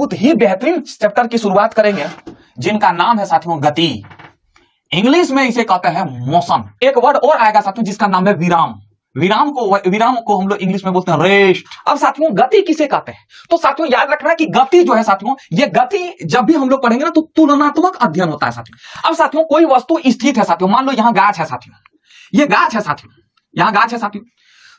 बहुत ही बेहतरीन चैप्टर की शुरुआत करेंगे जिनका नाम है साथियों गति। इंग्लिश में इसे कहते हैं मोशन। एक वर्ड और आएगा साथियों जिसका नाम है विराम। विराम को हम लोग इंग्लिश में बोलते हैं रेस्ट। अब साथियों गति किसे कहते हैं? तो साथियों याद रखना कि गति जो है साथियों, ये गति जब भी हम लोग पढ़ेंगे ना तो तुलनात्मक अध्ययन होता है साथियों। अब साथियों कोई वस्तु स्थित है साथियों, मान लो यहाँ गाछ है साथियों, ये गाछ है साथियों, यहाँ गाछ है साथियों,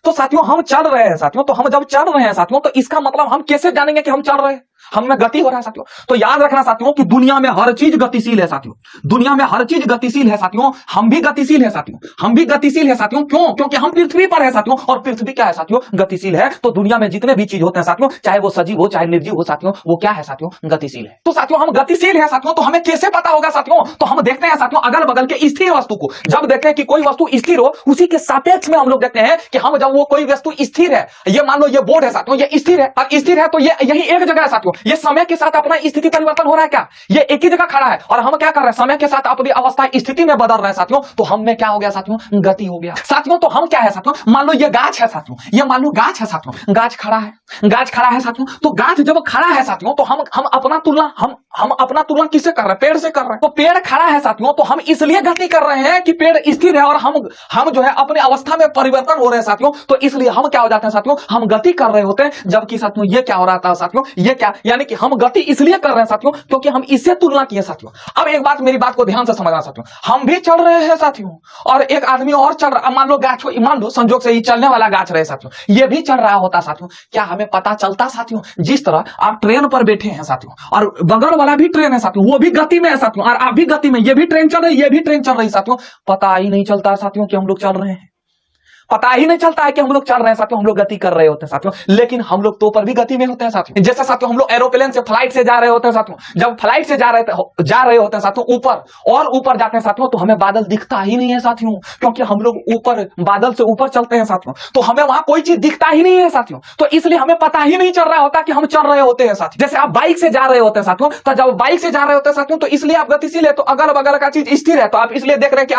तो साथियों हम चल रहे हैं साथियों। तो हम जब चल रहे हैं साथियों तो इसका मतलब हम कैसे जानेंगे कि हम चल रहे हैं? हम में गति हो रहा है साथियों। तो याद रखना साथियों कि दुनिया में हर चीज गतिशील है साथियों, दुनिया में हर चीज गतिशील है साथियों। हम भी गतिशील है साथियों, हम भी गतिशील है साथियों। क्यों? क्योंकि हम पृथ्वी पर है साथियों, और पृथ्वी क्या है साथियों? गतिशील है। तो दुनिया में जितने भी चीज होते हैं साथियों, चाहे वो सजीव हो चाहे निर्जीव हो साथियों, वो क्या है साथियों? गतिशील है। तो साथियों हम गतिशील है साथियों, तो हमें कैसे पता होगा साथियों? तो हम देखते हैं साथियों अगल बगल के स्थिर वस्तु को। जब देखते हैं कि कोई वस्तु स्थिर हो, उसी के सापेक्ष में हम लोग देखते हैं कि हम जब वो कोई वस्तु स्थिर है, ये मान लो ये बोर्ड है साथियों, ये स्थिर है, और स्थिर है तो ये यही एक जगह है साथियों। ये समय के साथ अपना स्थिति परिवर्तन हो रहा है क्या? ये एक ही जगह खड़ा है और हम क्या कर रहे हैं? समय के साथ अपनी अवस्था स्थिति में बदल रहे हैं साथियों। तो हम में क्या हो गया साथियों? गति हो गया साथियों। तो हम क्या है साथियों? मान लो ये गाछ है साथियों, ये मान लो गाछ है साथियों, गाछ खड़ा है, गाछ खड़ा है साथियों। तो गाछ जब खड़ा है साथियों तो हम अपना तुलना हम अपना तुलना किससे कर रहे हैं? पेड़ से कर रहे हैं। तो पेड़ खड़ा है साथियों, तो हम इसलिए गति कर रहे हैं कि पेड़ स्थिर है और हम जो है अपने अवस्था में परिवर्तन हो रहे हैं साथियों। तो इसलिए हम क्या हो जाते हैं साथियों? हम गति कर रहे होते हैं। जबकि साथियों ये क्या हो रहा था साथियों? ये क्या, यानी कि हम गति इसलिए कर रहे हैं साथियों क्योंकि हम इससे तुलना किए साथियों। अब एक बात, मेरी बात को ध्यान से समझना साथियों, हम भी चल रहे हैं साथियों और एक आदमी और चल रहा, मान लो गाछ, मान लो संजोग से ही चलने वाला गाछ रहे साथियों, ये भी चल रहा होता साथियों। क्या हमें पता चलता साथियों? जिस तरह आप ट्रेन पर बैठे हैं साथियों और बगल वाला भी ट्रेन है साथियों, वो भी गति में है साथियों, और आप भी गति में, ये भी ट्रेन चल रही, ये भी ट्रेन चल रही साथियों, पता ही नहीं चलता साथियों कि हम लोग चल रहे हैं। पता ही नहीं चलता है कि हम लोग चल रहे हैं साथियों, हम लोग गति कर रहे होते हैं साथियों। लेकिन हम लोग तो पर भी गति में होते हैं साथियों। जैसे साथियों हम लोग एरोप्लेन से, फ्लाइट से जा रहे होते हैं साथियों, जब फ्लाइट से जा रहे होते हैं साथियों ऊपर, और ऊपर जाते हैं साथियों तो हमें बादल दिखता ही नहीं है साथियों, क्योंकि हम लोग ऊपर, बादल से ऊपर चलते हैं साथियों, तो हमें वहां कोई चीज दिखता ही नहीं है साथियों। तो इसलिए हमें पता ही नहीं चल रहा होता कि हम चल रहे होते हैं साथियों। जैसे आप बाइक से जा रहे होते हैं साथियों, तो जब बाइक से जा रहे होते हैं साथियों तो इसलिए आप गतिशील है, तो अगल बगल का चीज स्थिर है, तो आप इसलिए देख रहे हैं कि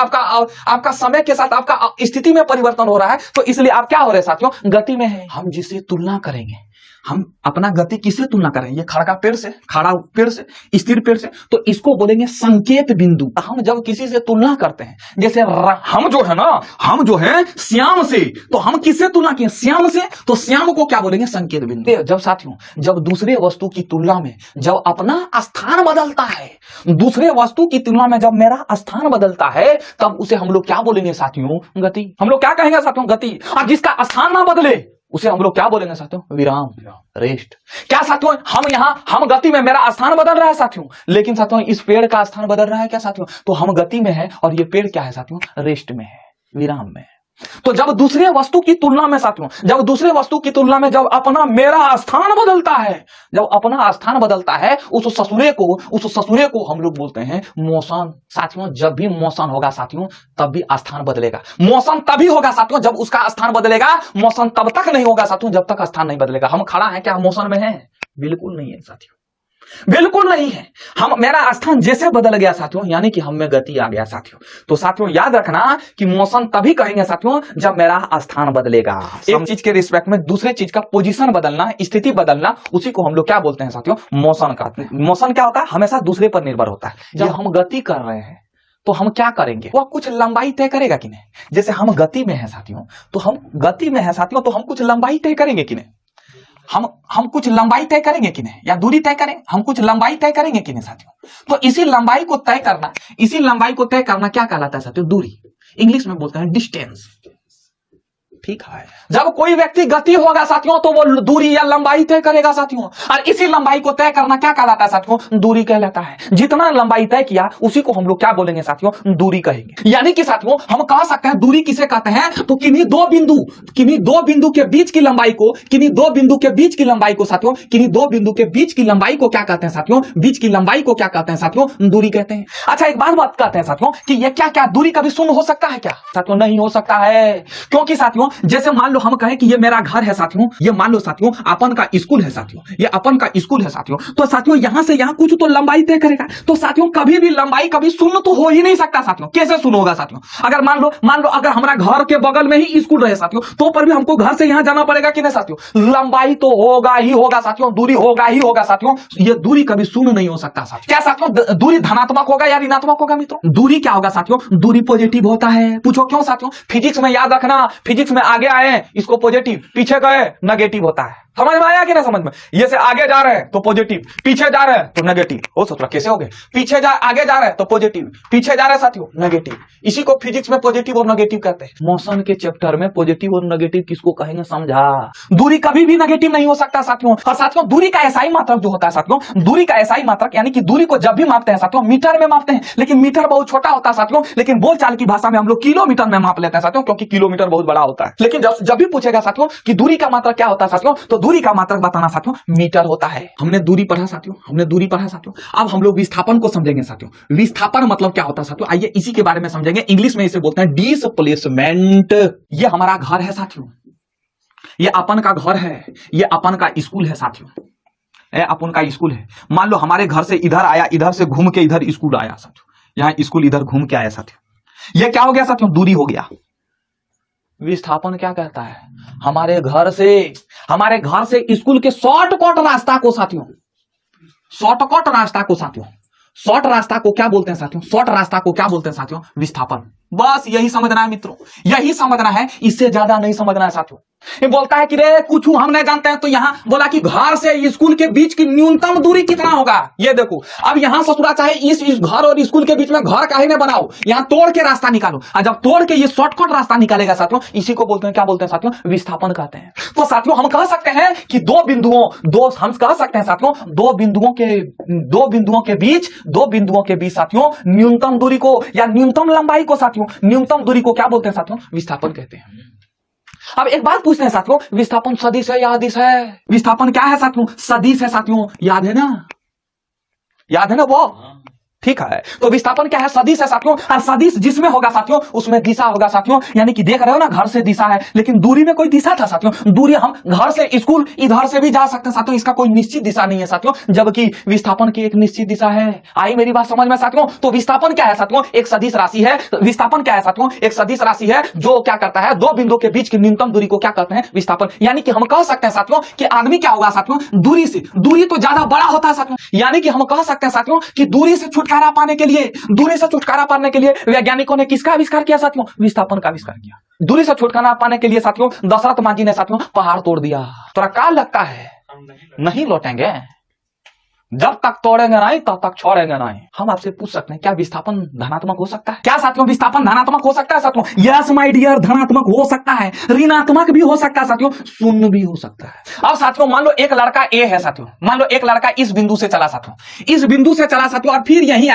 आपका समय के साथ आपका स्थिति में परिवर्तन हो रहा है। तो इसलिए आप क्या हो रहे हैं साथियों? गति में है। हम जिससे तुलना करेंगे, हम अपना गति किससे तुलना करेंगे? ये खड़ा पेड़ से, खड़ा पेड़ से, स्थिर पेड़ से, तो इसको बोलेंगे संकेत बिंदु। हम जब किसी से तुलना करते हैं, जैसे हम जो है ना, हम जो है श्याम से, तो हम किससे तुलना किए? श्याम से, तो श्याम को क्या बोलेंगे? संकेत बिंदु। जब साथियों जब दूसरे वस्तु की तुलना में जब अपना स्थान बदलता है, दूसरे वस्तु की तुलना में जब मेरा स्थान बदलता है, तब उसे हम लोग क्या बोलेंगे साथियों? गति। हम लोग क्या कहेंगे साथियों? गति। और जिसका स्थान ना बदले उसे हम लोग क्या बोलेंगे साथियों? विराम, रेस्ट। क्या साथियों हम गति में, मेरा स्थान बदल रहा है साथियों, लेकिन साथियों इस पेड़ का स्थान बदल रहा है क्या साथियों? तो हम गति में है और ये पेड़ क्या है साथियों? रेस्ट में है, विराम में है। तो जब दूसरे वस्तु की तुलना में साथियों, जब दूसरे वस्तु की तुलना में जब अपना मेरा स्थान बदलता है, जब अपना स्थान बदलता है, उस ससुरे को हम लोग बोलते हैं मोशन। साथियों जब भी मोशन होगा साथियों तब भी स्थान बदलेगा। मोशन तभी होगा साथियों जब उसका स्थान बदलेगा। मोशन तब तक नहीं होगा साथियों जब तक स्थान नहीं बदलेगा। हम खड़ा है क्या मोशन में है? बिल्कुल नहीं है साथियों, बिल्कुल नहीं है। मेरा स्थान जैसे बदल गया साथियों, यानी कि हम में गति आ गया साथियों। तो साथियों याद रखना कि मोशन तभी कहेंगे साथियों जब मेरा स्थान बदलेगा। एक चीज के रिस्पेक्ट में दूसरे चीज का पोजीशन बदलना, स्थिति बदलना, उसी को हम लोग क्या बोलते हैं साथियों? मोशन कहते हैं। मोशन क्या होता है? हमेशा दूसरे पर निर्भर होता है। जब हम गति कर रहे हैं तो हम क्या करेंगे? वह कुछ लंबाई तय करेगा कि नहीं? जैसे हम गति में है साथियों, तो हम गति में है साथियों, तो हम कुछ लंबाई तय करेंगे कि नहीं? हम कुछ लंबाई तय करेंगे कि नहीं, या दूरी तय करें? हम कुछ लंबाई तय करेंगे कि नहीं साथियों? तो इसी लंबाई को तय करना क्या कहलाता है साथियों? दूरी। इंग्लिश में बोलते हैं डिस्टेंस। ठीक है। जब कोई व्यक्ति गति होगा साथियों तो वो दूरी या लंबाई तय करेगा साथियों, और इसी लंबाई को तय करना क्या कहलाता है साथियों? दूरी कहलाता है। जितना लंबाई तय किया उसी को हम लोग क्या बोलेंगे साथियों? दूरी कहेंगे। यानी कि साथियों हम कह सकते हैं दूरी किसे कहते हैं? तो किन्हीं दो बिंदु के बीच की लंबाई को, किन्हीं दो बिंदु के बीच की लंबाई को साथियों, किन्हीं दो बिंदु के बीच की लंबाई को क्या कहते हैं साथियों? बीच की लंबाई को क्या कहते हैं साथियों? दूरी कहते हैं। अच्छा एक बात कहते हैं साथियों कि ये क्या दूरी कभी शून्य हो सकता है क्या? साथियों नहीं हो सकता है, क्योंकि साथियों जैसे मान लो हम कहें कि ये मेरा घर है साथियों, ये मान लो साथियों अपन का स्कूल है साथियों, ये अपन का स्कूल है साथियों। तो साथियों यहां से यहां कुछ तो लंबाई तय करेगा। तो साथियों कभी भी लंबाई कभी शून्य तो हो ही नहीं सकता साथियों। कैसे शून्य होगा साथियों? अगर मान लो अगर हमारा घर के बगल में ही स्कूल रहे साथियों, तो पर भी हमको घर से यहां जाना पड़ेगा कि नहीं साथियों? लंबाई तो होगा ही होगा साथियों, दूरी होगा ही होगा साथियों। ये दूरी कभी शून्य नहीं हो सकता साथियों। क्या साथियों दूरी धनात्मक होगा या ऋणात्मक होगा मित्रों? दूरी क्या होगा साथियों? दूरी पॉजिटिव होता है। पूछो क्यों साथियों? फिजिक्स में याद रखना, फिजिक्स में आगे आए इसको पॉजिटिव, पीछे गए नेगेटिव होता है। समझ में आया कि ना समझ में? ये से आगे जा रहे हैं तो पॉजिटिव, पीछे जा रहे हैं तो नेगेटिव। ओ सत्रह कैसे हो गए? आगे जा रहे हैं तो पॉजिटिव, पीछे जा रहे हैं साथियों नेगेटिव। इसी को फिजिक्स में पॉजिटिव और नेगेटिव कहते हैं। मोशन के चैप्टर में पॉजिटिव और नेगेटिव किसको कहेंगे समझा? दूरी कभी भी नेगेटिव नहीं हो सकता साथियों। और साथियों दूरी का एसआई मात्रक जो होता है साथियों, दूरी का एसआई मात्रक यानी कि दूरी को जब भी मापते हैं साथियों मीटर में मापते हैं, लेकिन मीटर बहुत छोटा होता है साथियों। लेकिन बोलचाल की भाषा में हम लोग किलोमीटर में माप लेते हैं साथियों, क्योंकि किलोमीटर बहुत बड़ा होता है। लेकिन जब भी पूछेगा साथियों कि दूरी का मात्रक क्या होता है साथियों, तो दूरी का मात्रक बताना साथियों मीटर होता है। हमने दूरी पढ़ा साथियों, हमने दूरी पढ़ा साथियों। अब हम लोग विस्थापन को समझेंगे साथियों। विस्थापन मतलब क्या होता है साथियों, आइए इसी के बारे में समझेंगे। इंग्लिश में इसे बोलते हैं डिस्प्लेसमेंट। ये हमारा घर है साथियों, ये अपन का घर है, ये अपन का स्कूल है साथियों, ये अपन का स्कूल है। मान लो हमारे घर से इधर आया, इधर से घूम के इधर स्कूल आया साथियों, यहां स्कूल इधर घूम के आया साथियों। ये क्या हो गया साथियों? दूरी हो गया। विस्थापन क्या कहता है? हमारे घर से स्कूल के शॉर्टकट रास्ता को साथियों, शॉर्टकट रास्ता को साथियों, शॉर्ट रास्ता को क्या बोलते हैं साथियों? शॉर्ट रास्ता को क्या बोलते हैं साथियों? विस्थापन। बस यही समझना है मित्रों, यही समझना है, इससे ज्यादा नहीं समझना है साथियों। ये बोलता है कि रे कुछ हम नहीं जानते हैं, तो यहां बोला कि घर से स्कूल के बीच की न्यूनतम दूरी कितना होगा। ये देखो अब यहां ससुरा चाहे इस घर और स्कूल के बीच में घर काहे न बनाओ, यहां तोड़ के रास्ता निकालो। और जब तोड़ के ये शॉर्टकट रास्ता निकालेगा साथियों, इसी को बोलते हैं, क्या बोलते हैं साथियों? विस्थापन कहते हैं। तो साथियों हम कह सकते हैं कि दो बिंदुओं के बीच साथियों न्यूनतम दूरी को या न्यूनतम लंबाई को साथियों, न्यूनतम दूरी को क्या बोलते हैं साथियों? विस्थापन कहते हैं। अब एक बात पूछते हैं साथियों, विस्थापन सदिश है या अदिश है? विस्थापन क्या है साथियों? सदिश है साथियों, याद है ना? याद है ना वो? ठीक है, तो विस्थापन क्या है? सदिश है साथियों। और सदिश जिसमें होगा साथियों उसमें दिशा होगा साथियों। यानी कि देख रहे हो ना, घर से दिशा है, लेकिन दूरी में कोई दिशा था साथियों। दूरी हम घर से स्कूल इधर से भी जा सकते हैं साथियों, इसका कोई निश्चित दिशा नहीं है साथियों, जबकि विस्थापन की एक निश्चित दिशा है। आई मेरी बात समझ में साथियों? तो विस्थापन क्या है साथियों? एक सदिश राशि है। विस्थापन क्या है साथियों? एक सदिश राशि है जो क्या करता है? दो बिंदुओं के बीच की न्यूनतम दूरी को क्या कहते हैं? विस्थापन। यानी कि हम कह सकते हैं साथियों कि आदमी क्या होगा साथियों? दूरी तो ज्यादा बड़ा होता है साथियों। यानी कि हम कह सकते हैं साथियों कि दूरी से छुटकारा पाने के लिए वैज्ञानिकों ने किसका आविष्कार किया साथियों? विस्थापन का आविष्कार किया। दूरी से छुटकारा पाने के लिए साथियों दशरथ मांझी ने साथियों पहाड़ तोड़ दिया। तोरा क्या लगता है? नहीं लौटेंगे, जब तक तोड़ेंगे नहीं तब तक छोड़ेंगे नहीं। हम आपसे पूछ सकते हैं, क्या विस्थापन धनात्मक हो सकता है? क्या साथियों विस्थापन धनात्मक हो सकता है साथियों? यस माय डियर, धनात्मक हो सकता है, ऋणात्मक भी हो सकता है साथियों, शून्य भी हो सकता है। अब साथियों मान लो एक लड़का ए है साथियों, मान लो एक लड़का इस बिंदु से चला साथियों, इस बिंदु से चला साथियों, और फिर यहीं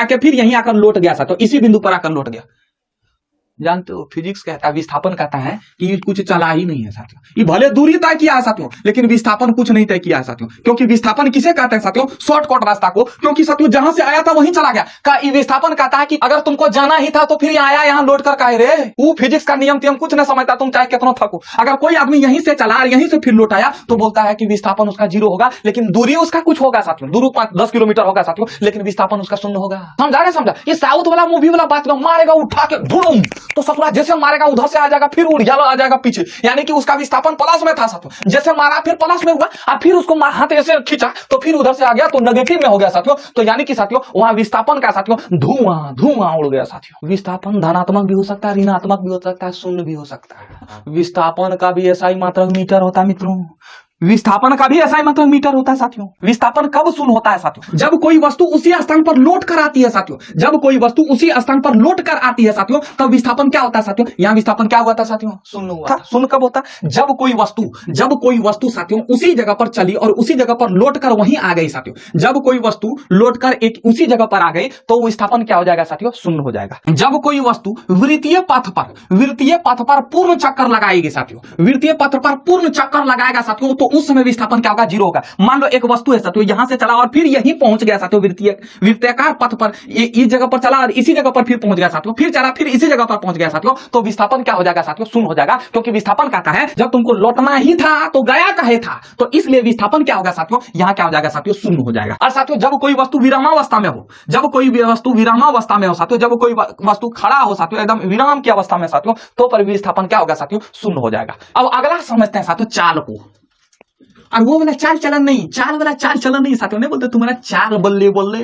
आकर लौट गया साथियों, इसी बिंदु पर आकर लौट गया। जानते हो फिजिक्स कहता है, विस्थापन कहता है कि कुछ चला ही नहीं है साथियों। ये भले दूरी तय किया है साथियों, लेकिन विस्थापन कुछ नहीं तय किया है साथियों। क्योंकि विस्थापन किसे कहते हैं साथियों? शॉर्टकट रास्ता को। क्योंकि साथियों जहां से आया था वहीं चला गया। का विस्थापन कहता है कि अगर तुमको जाना ही था तो फिर यहाँ आया, यहाँ लौट कर काहे रे? वो फिजिक्स का नियम कुछ नहीं समझता, तुम चाहे कितना थको। अगर कोई आदमी यहीं से चला और यहीं से फिर लौट आया तो बोलता है कि विस्थापन उसका 0 होगा, लेकिन दूरी उसका कुछ होगा साथियों, दूरी 10 किलोमीटर होगा साथियों, लेकिन विस्थापन उसका 0 होगा। समझा? ये साउथ वाला मूवी वाला बात मारेगा उठा के धूम, तो ससुरा जैसे मारेगा उधर से आ जाएगा, फिर उड़ जाएगा, आ जाएगा पीछे। यानी कि उसका विस्थापन प्लस में था साथियों, जैसे मारा फिर प्लस में हुआ, और फिर उसको हाथ ऐसे खींचा तो फिर उधर से आ गया तो नेगेटिव में हो गया साथियों। तो यानी कि साथियों वहां विस्थापन का साथियों धुआं उड़ गया साथियों। विस्थापन धनात्मक भी हो सकता है, ऋणात्मक भी हो सकता है, शून्य भी हो सकता है। विस्थापन का भी ऐसा ही मात्रक मीटर होता है मित्रों, विस्थापन का भी ऐसा ही मतलब मीटर होता है साथियों। विस्थापन कब शून्य होता है साथियों? जब कोई वस्तु उसी स्थान पर लौट कर आती है साथियों, जब कोई वस्तु उसी स्थान पर लौट कर आती है साथियों, तब विस्थापन क्या होता है साथियों? यहाँ विस्थापन क्या हुआ था साथियों? शून्य हुआ। शून्य कब होता? जब कोई वस्तु साथियों उसी जगह पर चली और उसी जगह पर लौट कर वहीं आ गई साथियों। जब कोई वस्तु लौट कर एक उसी जगह पर आ गई तो विस्थापन क्या हो जाएगा साथियों? शून्य हो जाएगा। जब कोई वस्तु वृत्तीय पथ पर पूर्ण चक्कर लगाएगी साथियों, वृत्तीय पथ पर पूर्ण चक्कर लगाएगा साथियों, तो उस समय विस्थापन क्या होगा, 0 होगा। मान लो एक वस्तु है साथियों, यहां से चला और फिर यहीं पहुंच गया साथियों, वृत्ताकार पथ पर इस जगह पर चला और इसी जगह पर फिर पहुंच गया साथियों, फिर चला फिर इसी जगह पर पहुंच गया साथियों, तो विस्थापन क्या हो जाएगा साथियों, शून्य हो जाएगा। क्योंकि विस्थापन कहता है जब तुमको लौटना ही था तो गया काहे था, तो इसलिए विस्थापन क्या होगा साथियों, यहां क्या हो जाएगा साथियों, शून्य हो जाएगा। और साथियों जब कोई वस्तु विरामावस्था में हो, जब कोई वस्तु विरामावस्था में हो साथियों, जब कोई वस्तु खड़ा हो साथियों, एकदम विराम की अवस्था में साथियों, तो पर विस्थापन क्या होगा साथियों, शून्य हो जाएगा। अब अगला समझते हैं साथियों चाल को। और वो वाला चाल चलन नहीं, चाल वाला चाल चलन नहीं साथियों, नहीं बोलते तुम्हारा चाल बल्ले बल्ले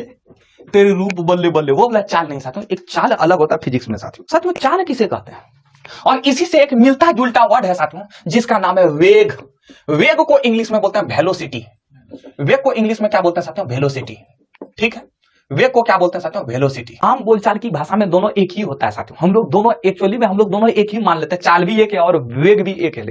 तेरे रूप बल्ले बल्ले, वो वाला चाल नहीं साथियों, एक चाल अलग होता है फिजिक्स में साथियों। साथियों चाल किसे कहते हैं, और इसी से एक मिलता जुलता वर्ड है साथियों जिसका नाम है वेग। वेग को इंग्लिश में बोलते हैं वेलोसिटी। वेग को इंग्लिश में क्या बोलते हैं साथियों, वेलोसिटी। ठीक है, वेग को क्या बोलते हैं साथियों, वेलोसिटी। आम बोलचाल की भाषा में दोनों एक ही होता है साथियों, हम लोग दोनों एक्चुअली में हम लोग दोनों एक ही मान लेते हैं, चाल भी एक है और वेग भी एक है।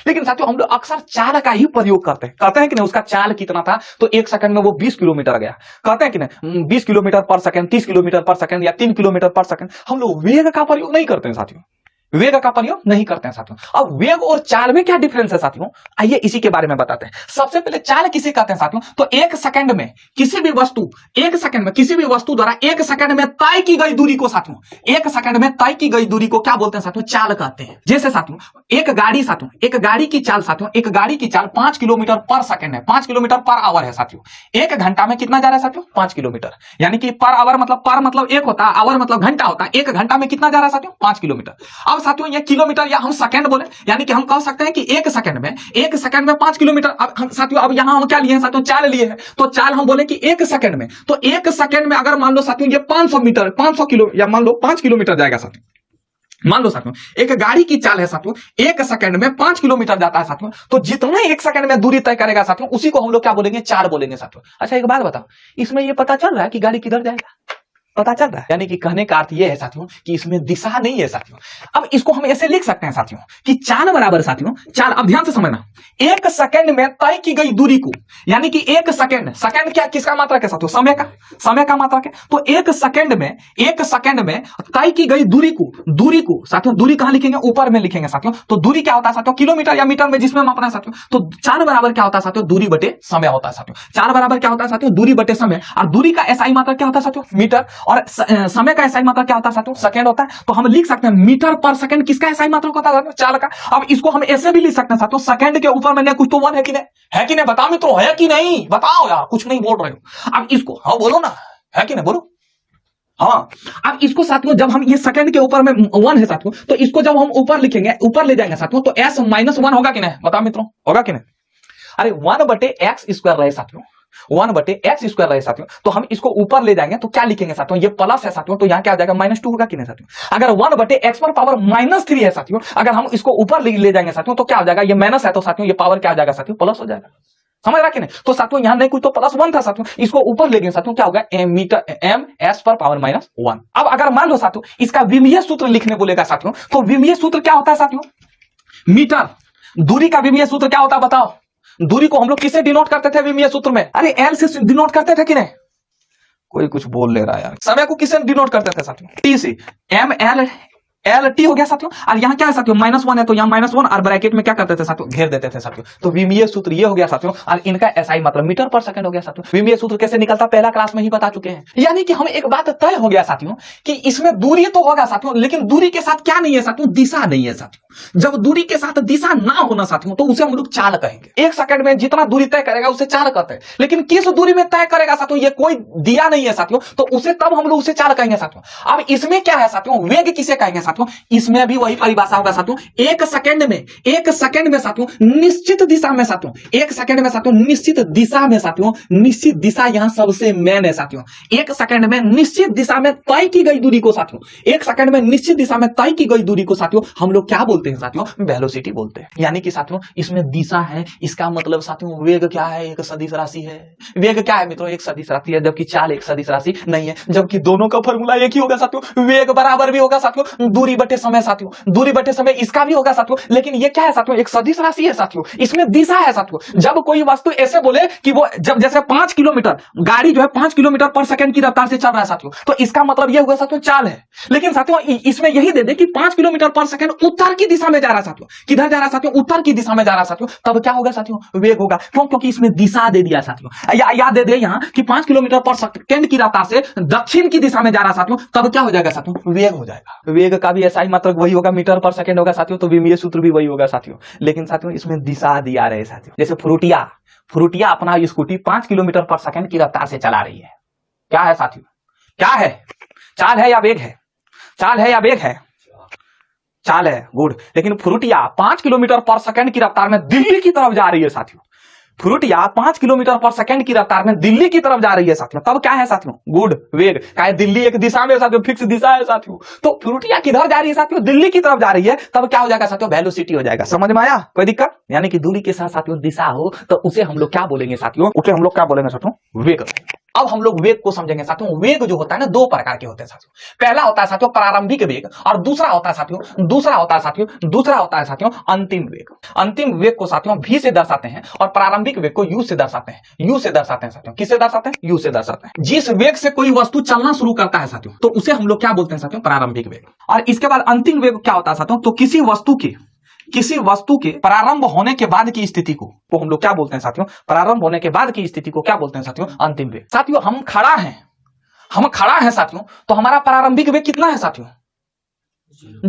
लेकिन साथियों हम लोग अक्सर चाल का ही प्रयोग करते हैं, कहते हैं कि नहीं उसका चाल कितना था, तो 1 सेकंड में वो 20 किलोमीटर गया, कहते हैं कि नहीं 20 किलोमीटर पर सेकंड, 30 किलोमीटर पर सेकंड या 3 किलोमीटर पर सेकंड। हम लोग वेग का प्रयोग नहीं करते हैं साथियों, वेग का प्रयोग नहीं करते हैं साथियों। अब वेग और चाल में क्या डिफरेंस है साथियों, आइए इसी के बारे में बताते हैं। सबसे पहले चाल किसे कहते हैं साथियों, तो 1 सेकंड में किसी भी वस्तु, 1 सेकंड में किसी भी वस्तु द्वारा 1 सेकंड में तय की गई दूरी को साथियों, 1 सेकंड में तय की गई दूरी को क्या बोलते हैं साथियों, चाल कहते हैं। जैसे साथियों एक गाड़ी साथियों, एक गाड़ी की चाल साथियों, एक गाड़ी की चाल 5 किलोमीटर पर सेकंड है, 5 किलोमीटर पर आवर है साथियों। 1 घंटा में कितना जा रहा है साथियों, 5 किलोमीटर, यानी कि पर आवर मतलब पर मतलब 1 होता है, आवर मतलब घंटा होता है। 1 घंटा में कितना जा रहा है साथियों, 5 किलोमीटर। अब साथियों ये किलोमीटर या हम सेकंड बोले, यानी कि हम कह सकते हैं कि 1 सेकंड में 5 किलोमीटर। अब साथियों अब यहां हम क्या लिए हैं साथियों, चाल लिए हैं, तो चाल हम बोले कि 1 सेकंड में, तो 1 सेकंड में अगर मान लो साथियों ये 500 मीटर 500 किलो या मान लो 5 किलोमीटर जाएगा साथियों। मान लो साथियों एक गाड़ी की चाल है साथियों, 1 सेकंड में 5 किलोमीटर जाता है साथियों, तो जितना 1 सेकंड में दूरी तय करेगा साथियों उसी को हम लोग क्या बोलेंगे, चाल बोलेंगे साथियों। अच्छा एक बात बताओ, इसमें ये पता चल रहा है कि गाड़ी किधर जाएगा, पता चल रहा है, यानी कि कहने का अर्थ यह है साथियों कि इसमें दिशा नहीं है साथियों। अब इसको हम ऐसे लिख सकते हैं साथियों कि चाल बराबर साथियों, चाल अब ध्यान से समझना, 1 सेकंड में तय की गई दूरी को, यानी कि 1 सेकंड, सेकंड क्या किसका मात्रक है साथियों, समय का मात्रक है, तो 1 सेकंड में तय की गई दूरी को साथियों, दूरी कहां लिखेंगे, ऊपर में लिखेंगे साथियों। तो दूरी क्या होता है साथियों, किलोमीटर या मीटर में जिसमें मापना है साथियों, तो चाल बराबर क्या होता है साथियों, दूरी बटे समय होता है साथियों। चाल बराबर क्या होता है साथियों, दूरी बटे समय, और दूरी का एसआई मात्रक क्या होता है साथियों, मीटर, और समय का एसआई मात्रक क्या होता है साथियों, सेकंड होता है। तो हम लिख सकते हैं मीटर पर सेकंड किसका एसआई मात्रक होता है, चाल का। अब इसको हम ऐसे भी लिख सकते हैं साथियों, सेकंड के ऊपर मैंने कुछ तो 1 है कि नहीं, है कि नहीं, बताओ मित्रों, है कि नहीं, बताओ यार, कुछ नहीं बोल रहे हो। अब इसको हाँ बोलो ना, है कि नहीं, बोलो हाँ। अब इसको साथियों जब हम ये सेकंड के ऊपर में 1 है साथियों, तो इसको जब हम ऊपर लिखेंगे, ऊपर ले जाएंगे साथियों, तो s -1 होगा कि नहीं, बताओ मित्रों, होगा कि नहीं। अरे 1/x² रहे साथियों, 1/x² रहे साथियों, तो हम इसको ऊपर ले जाएंगे तो क्या लिखेंगे साथियों, ये प्लस है साथियों, तो यहां क्या आ जाएगा, -2 होगा कि नहीं साथियों। अगर 1/x पर पावर -3 है साथियों, अगर हम इसको ऊपर ले जाएंगे साथियों तो क्या हो जाएगा, ये माइनस है तो साथियों ये पावर क्या आ जाएगा साथियों, प्लस हो जाएगा। समझ रहा कि नहीं, तो साथियों यहां नहीं कुछ तो +1 था साथियों, इसको ऊपर ले गए साथियों, क्या होगा, ms पर पावर -1। अब अगर मान लो साथियों इसका विमीय सूत्र लिखने बोलेगा साथियों, तो विमीय सूत्र क्या होता है साथियों, मीटर, दूरी का विमीय सूत्र क्या होता है बताओ, दूरी को हम लोग किससे डिनोट करते थे विमीय सूत्र में, अरे एल से डिनोट करते थे कि नहीं, कोई कुछ बोल ले रहा है यार। समय को किससे डिनोट करते थे साथियों, टी से, LT हो गया साथियों, और यहाँ क्या है साथियों, -1 है तो यहाँ -1, और ब्रैकेट में क्या करते थे साथियों, घेर देते थे साथियों। तो विमीय सूत्र ये हो गया साथियों, और इनका एसआई मतलब मीटर पर सेकंड हो गया साथियों। विमीय सूत्र कैसे निकलता पहला क्लास में ही बता चुके हैं। यानी कि हम एक बात तय हो गया साथियों कि इसमें दूरी तो होगा साथियों, लेकिन दूरी के साथ क्या नहीं है साथियों, दिशा नहीं है साथियों। जब दूरी के साथ दिशा ना होना साथियों तो उसे हम लोग चाल कहेंगे। 1 सेकंड में जितना दूरी तय करेगा उसे चाल कहते हैं, लेकिन किस दूरी में तय करेगा साथियों ये कोई दिया नहीं है साथियों, तो उसे तब हम लोग उसे चाल कहेंगे साथियों। अब इसमें क्या है साथियों, वेग किसे कहेंगे साथियों, इसमें भी वही परिभाषा होगा साथियों, 1 सेकंड में साथियों निश्चित दिशा में साथियों, 1 सेकंड में साथियों निश्चित दिशा में साथियों, निश्चित दिशा यहां सबसे मेन है साथियों। 1 सेकंड में निश्चित दिशा में तय की गई दूरी को साथियों, 1 सेकंड में निश्चित दिशा में तय की गई दूरी को साथियों हम लोग क्या बोलते हैं साथियों, वेलोसिटी बोलते हैं। यानी कि साथियों इसमें दिशा है, इसका मतलब साथियों वेग क्या है, एक सदिश राशि है। वेग क्या है मित्रों, एक सदिश राशि है, जबकि चाल एक सदिश राशि नहीं है, जबकि दोनों का फॉर्मूला एक ही होगा साथियों, वेग बराबर भी होगा साथियों दूरी दूरी बटे समय साथियों, दूरी बटे समय इसका भी होगा साथियों, लेकिन ये क्या है साथियों, एक सदिश राशि है साथियों, इसमें दिशा है साथियों। जब कोई वस्तु ऐसे बोले कि वो जब जैसे 5 किलोमीटर गाड़ी जो है 5 किलोमीटर पर सेकंड की रफ्तार से चल रहा है साथियों, तो इसका मतलब ये हुआ साथियों चाल है। लेकिन साथियों इसमें यही दे दे कि 5 किलोमीटर पर सेकंड उत्तर की दिशा में जा रहा है साथियों, किधर जा रहा है साथियों, उत्तर की दिशा में जा रहा है साथियों, तब क्या होगा साथियों, वेग होगा। क्यों? क्योंकि इसमें दिशा दे दिया साथियों। याद दे दे यहां कि 5 किलोमीटर पर सेकंड की रफ्तार से दक्षिण की दिशा में जा रहा है साथियों, तब क्या हो जाएगा साथियों, वेग हो जाएगा। वेग का भी ऐसा ही मतलब वही होगा, मीटर पर सेकंड होगा साथियों, तो विमीय सूत्र भी वही होगा साथियों। लेकिन साथियों इसमें दिशा दिया रहे साथियों, जैसे फ्रूटिया अपना स्कूटी 5 किलोमीटर पर सेकंड की रफ्तार से चला रही है। क्या है साथियों, क्या है, चाल है या वेग है, चाल है या वेग है, चाल है, गुड। लेकिन फ्रूटिया 5 किलोमीटर पर सेकंड की रफ्तार में दिल्ली की तरफ जा रही है साथियों, फ्रूटिया 5 किलोमीटर पर सेकंड की रफ्तार में दिल्ली की तरफ जा रही है साथियों, तब क्या है साथियों, गुड, वेग। क्या है, दिल्ली एक दिशा में साथियों, फिक्स दिशा है साथियों, तो फ्रूटिया किधर जा रही है साथियों, दिल्ली की तरफ जा रही है, तब क्या हो जाएगा साथियों, वेलोसिटी हो जाएगा। समझ में आया, कोई दिक्कत? यानी कि दूरी के साथ साथियों दिशा हो तो उसे हम लोग क्या बोलेंगे साथियों, उसे हम लोग क्या बोलेंगे साथियों, वेग। अब हम लोग वेग को समझेंगे साथियों। वेग जो होता है ना, दो प्रकार के होते हैं साथियों। पहला होता है साथियों प्रारंभिक वेग, और दूसरा होता है साथियों अंतिम वेग। अंतिम वेग को साथियों v से दर्शाते हैं और प्रारंभिक वेग को u से दर्शाते हैं साथियों। किससे दर्शाते हैं? u से दर्शाते हैं। जिस वेग से कोई वस्तु चलना शुरू करता है साथियों, तो उसे हम लोग क्या बोलते हैं साथियों, प्रारंभिक वेग। और इसके बाद अंतिम वेग क्या होता है साथियों, तो किसी वस्तु के प्रारंभ होने के बाद की स्थिति को हम लोग क्या बोलते हैं साथियों, प्रारंभ होने के बाद की स्थिति को क्या बोलते हैं साथियों, अंतिम वेग। साथियों हम खड़ा है साथियों, तो हमारा प्रारंभिक वेग कितना है साथियों,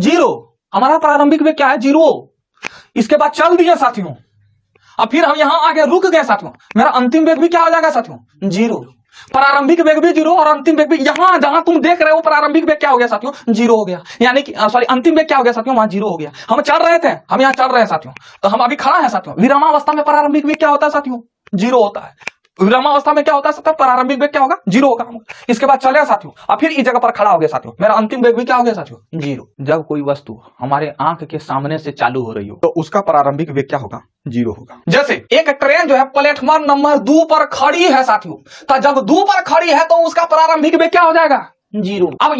0। हमारा प्रारंभिक वेग क्या है, 0। इसके बाद चल दिए साथियों, अब फिर हम यहां आगे रुक गए साथियों, मेरा अंतिम वेग भी क्या हो जाएगा साथियों, 0। प्रारंभिक वेग भी 0 और अंतिम वेग भी, यहां जहां तुम देख रहे हो प्रारंभिक वेग क्या हो गया साथियों, 0 हो गया। यानी कि सॉरी अंतिम वेग क्या हो गया साथियों, वहां 0 हो गया। हम चल रहे थे, हम यहां चल रहे हैं साथियों, तो हम अभी खड़ा है साथियों। विरामावस्था में प्रारंभिक वेग क्या होता है साथियों, 0 होता है। विरामावस्था में क्या होता है साथियों, प्रारंभिक वेग क्या होगा, 0 होगा। इसके बाद चले साथियों, अब फिर इस जगह पर खड़ा हो गया साथियों, मेरा अंतिम वेग भी क्या हो गया साथियों, 0। जब कोई वस्तु हमारे आंख के सामने से चालू हो रही हो, तो उसका प्रारंभिक वेग क्या होगा, 0 होगा। जैसे एक ट्रेन जो है प्लेटफॉर्म नंबर 2 पर खड़ी है साथियों, तो जब 2 पर खड़ी है तो उसका प्रारंभिक वेग क्या हो जाएगा, 0। अब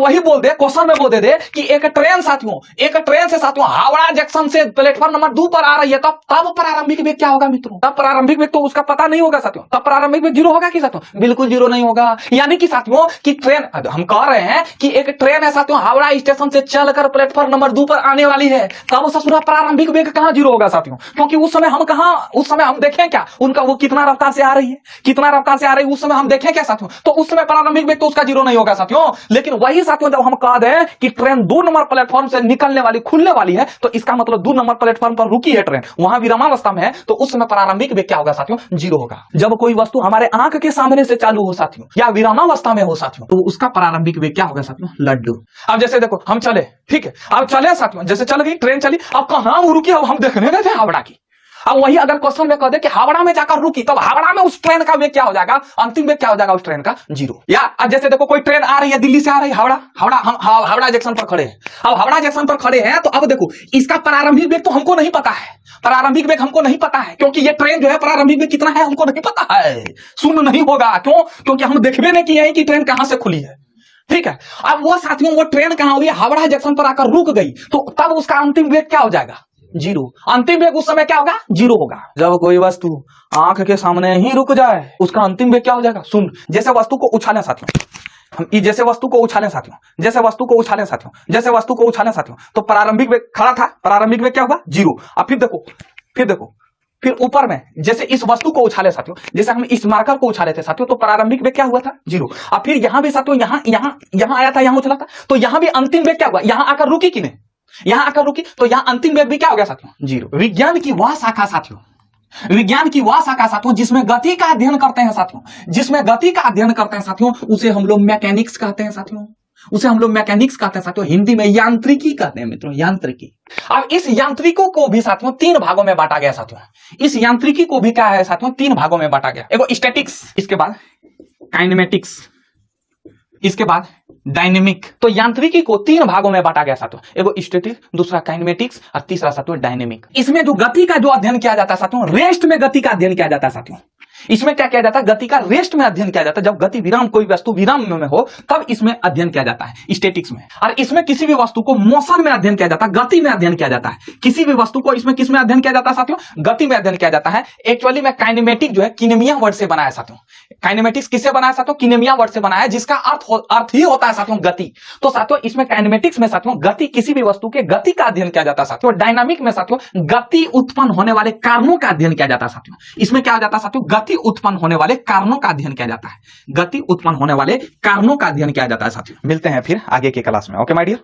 वही बोल दे, क्वेश्चन में बोल दे कि एक ट्रेन से साथियों हावड़ा जंक्शन से प्लेटफॉर्म नंबर 2 पर आ रही है, तब प्रारंभिक वेग क्या होगा मित्रों, तब प्रारंभिक वेग तो उसका पता नहीं होगा साथियों, तब प्रारंभिक वेग 0 होगा कि साथियों, बिल्कुल 0 नहीं होगा। यानी कि साथियों कि ट्रेन, हम कह रहे हैं कि एक ट्रेन है साथियों हावड़ा स्टेशन से चलकर प्लेटफॉर्म नंबर 2 पर आने वाली है, तब ससुरा प्रारंभिक वेग कहां 0 होगा साथियों, क्योंकि उस समय हम देखें क्या उनका, वो कितना रफ्तार से आ रही है, उस समय हम देखें क्या साथियों, तो उस समय प्रारंभिक वेग तो उसका 0 नहीं होगा साथियों। लेकिन वही साथियों जब हम कह दें कि ट्रेन 2 नंबर प्लेटफॉर्म से निकलने वाली, खुलने वाली है, तो इसका मतलब 2 नंबर प्लेटफॉर्म पर रुकी है ट्रेन, वहां विरामावस्था में है, तो उस समय प्रारंभिक वेग क्या होगा साथियों, 0 होगा। जब कोई वस्तु हमारे आंख के सामने से चालू हो साथियों, या विरामावस्था में हो साथियों, तो उसका प्रारंभिक वेग क्या होगा साथियों, लड्डू। अब जैसे देखो हम चले, ठीक है, अब चले साथियों, जैसे चल गई ट्रेन, चली, अब कहां रुकी, अब हम देखने गए थे हावड़ा की। अब वही अगर क्वेश्चन में कह दे कि हावड़ा में जाकर रुकी, तब हावड़ा में उस ट्रेन का वेग क्या हो जाएगा, अंतिम वेग क्या हो जाएगा उस ट्रेन का, 0। या अब जैसे देखो कोई ट्रेन आ रही है, दिल्ली से आ रही है हम हावड़ा जंक्शन पर खड़े हैं। अब हावड़ा जंक्शन पर खड़े हैं, तो अब देखो इसका प्रारंभिक वेग तो हमको नहीं पता है, क्योंकि ये ट्रेन जो है प्रारंभिक वेग कितना है हमको नहीं पता है, 0 नहीं होगा। क्यों? क्योंकि हम देखबे नहीं किए हैं कि ट्रेन कहां से खुली है, ठीक है। अब वो साथियों वो ट्रेन कहां हुई, हावड़ा जंक्शन पर आकर रुक गई, तो तब उसका अंतिम वेग क्या हो जाएगा, 0। अंतिम वेग उस समय क्या होगा, 0 होगा। जब कोई वस्तु आंख के सामने ही रुक जाए, उसका अंतिम वेग क्या हो जाएगा, 0। जैसे वस्तु को उछालें साथियों, हम जैसे वस्तु को उछालें साथियों, तो प्रारंभिक वेग खड़ा था, प्रारंभिक वेग क्या होगा, 0। अब फिर देखो फिर ऊपर में जैसे इस वस्तु को उछाले साथियों, जैसे हम इस मार्कर को उछाले थे साथियों, तो प्रारंभिक वेग क्या हुआ था, 0। अब फिर यहां भी साथियों, यहां आया था, यहां उछला था, तो यहां भी अंतिम वेग क्या हुआ, यहां आकर रुकी कि नहीं, यहां आकर रुकी, तो यहां अंतिम वेग भी क्या हो गया साथियों, 0। विज्ञान की वह शाखा साथियों जिसमें गति का अध्ययन करते हैं साथियों, उसे हम लोग मैकेनिक्स कहते हैं साथियों, हिंदी में यांत्रिकी कहते हैं मित्रों, यांत्रिकी। अब इस यांत्रिकों को भी साथियों 3 भागों में बांटा गया साथियों, इस यांत्रिकी को भी क्या है साथियों, 3 भागों में बांटा गया। एगो स्टैटिक्स, इसके बाद काइनेमेटिक्स, इसके बाद डायनेमिक। तो यांत्रिकी को 3 भागों में बांटा गया साथियों, एगो स्टैटिक, दूसरा काइनेमेटिक्स और तीसरा साथियों डायनेमिक। इसमें जो गति का जो अध्ययन किया जाता है साथियों, रेस्ट में गति का अध्ययन किया जाता है साथियों, इसमें क्या किया जाता है, गति का रेस्ट में अध्ययन किया जाता है। जब गति विराम, कोई वस्तु विराम में हो तब इसमें अध्ययन किया जाता है, स्टैटिक्स में। और इसमें किसी भी वस्तु को मोशन में अध्ययन किया जाता है, गति में अध्ययन किया जाता है। किसी भी वस्तु को इसमें किस में अध्ययन किया जाता है साथियों, गति में अध्ययन किया जाता है। एक्चुअली में काइनेमेटिक जो है किनेमिया वर्ड से बनाया साथियों। काइनेमेटिक्स किससे बनाया साथियों, किनेमिया वर्ड से बनाया, जिसका अर्थ ही होता है साथियों गति। तो साथियों इसमें काइनेमेटिक्स में साथियों गति, किसी भी वस्तु के गति का अध्ययन किया जाता है साथियों। डायनामिक में साथियों गति उत्पन्न होने वाले कारणों का अध्ययन किया जाता है साथियों। इसमें क्या हो जाता है साथियों, गति उत्पन्न होने वाले कारणों का अध्ययन किया जाता है। गति उत्पन्न होने वाले कारणों का अध्ययन किया जाता है साथियों। मिलते हैं फिर आगे की क्लास में। Okay my dear.